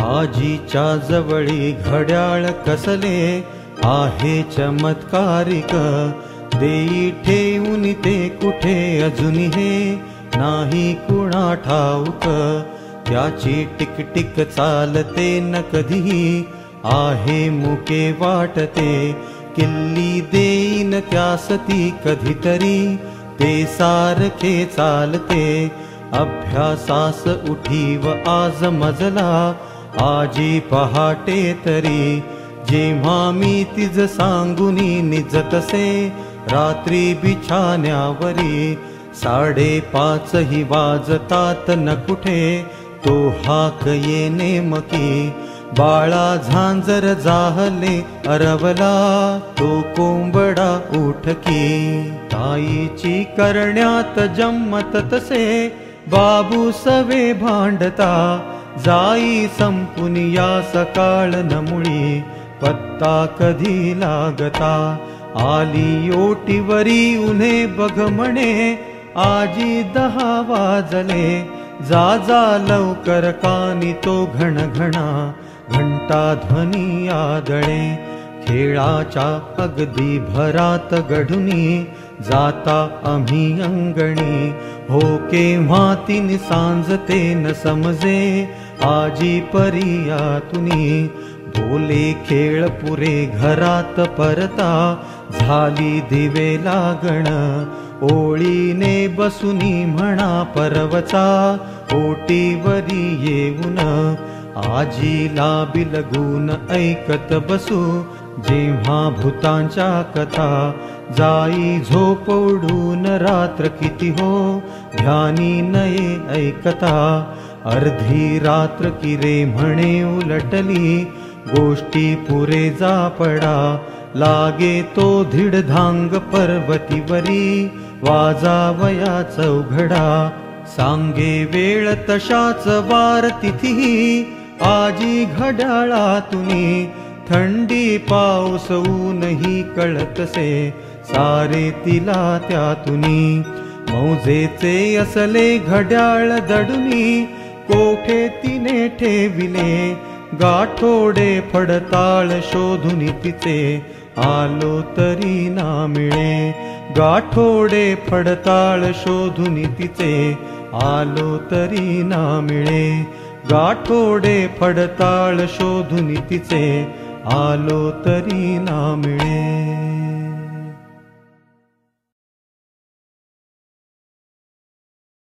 आजीच्या जवळी घड्याळ कसले आहे चमत्कारिक, देई ठेवून ते कुठे अजून हे नाही कुणा ठाऊक। त्याची टिकटिक चालते न कधीही आहे मुके वाटते, किल्ली देईन त्यास ती कधीतरी ते सारखे चालते। अभ्यासास उठीव आज मजला आजी पहाटे तरी, जेव्हा मी तिज सांगुनी निजतसे रात्री बिछाण्यावरी। 5:30 ही वाजतात न कुठे तो हाक येणे मकी, बाळा झांजर जाहले अरवला तो कोंबडा उठकी। ताईची करण्यात जम्मत तसे बाबू सवे भांडता, जाई संपून या सकाळ नमुळी पत्ता कधी लागता। आली ओटीवरी उन्हे बघ म्हणे आजी 10 वाजले, जा जा लवकर कानी तो घणघणा घंटा ध्वनी आदळे। खेळाच्या अगदी भरात गढुनी जाता आम्ही अंगणी, हो केव्हा तीन सांजते न समजे आजी परियातुनी। बोले खेळ पुरे घरात परता झाली दिवे लागण, ओळीने बसुनी म्हणा परवचा ओटीवरी येऊन। आजीला बिलगून ऐकत बसू जेव्हा भूतांच्या कथा, जाई झोप उडून रात्र किती हो ध्यानी नये ऐकता। अर्धी रात्र की रे म्हणे उलटली गोष्टी पुरे जापडा, लागे तो धीडधांग पर्वतीवरी वाजावया चौघडा। सांगे वेळ तशाच वार तिथी आजी घड्याळातुनी, थंडी पाऊस ऊनही कळतसे सारे तिला त्यातुनी। मौजेचे असले घड्याळ दडुनी कोठे तिने ठेविले, गाठोडे फडताळ शोधून तिचे आलो तरी ना मिळे। गाठोडे फडताळ शोधून तिचे आलो तरी ना मिळे। गाठोडे फडताळ शोधून तिचे आलो तरी ना मिळे।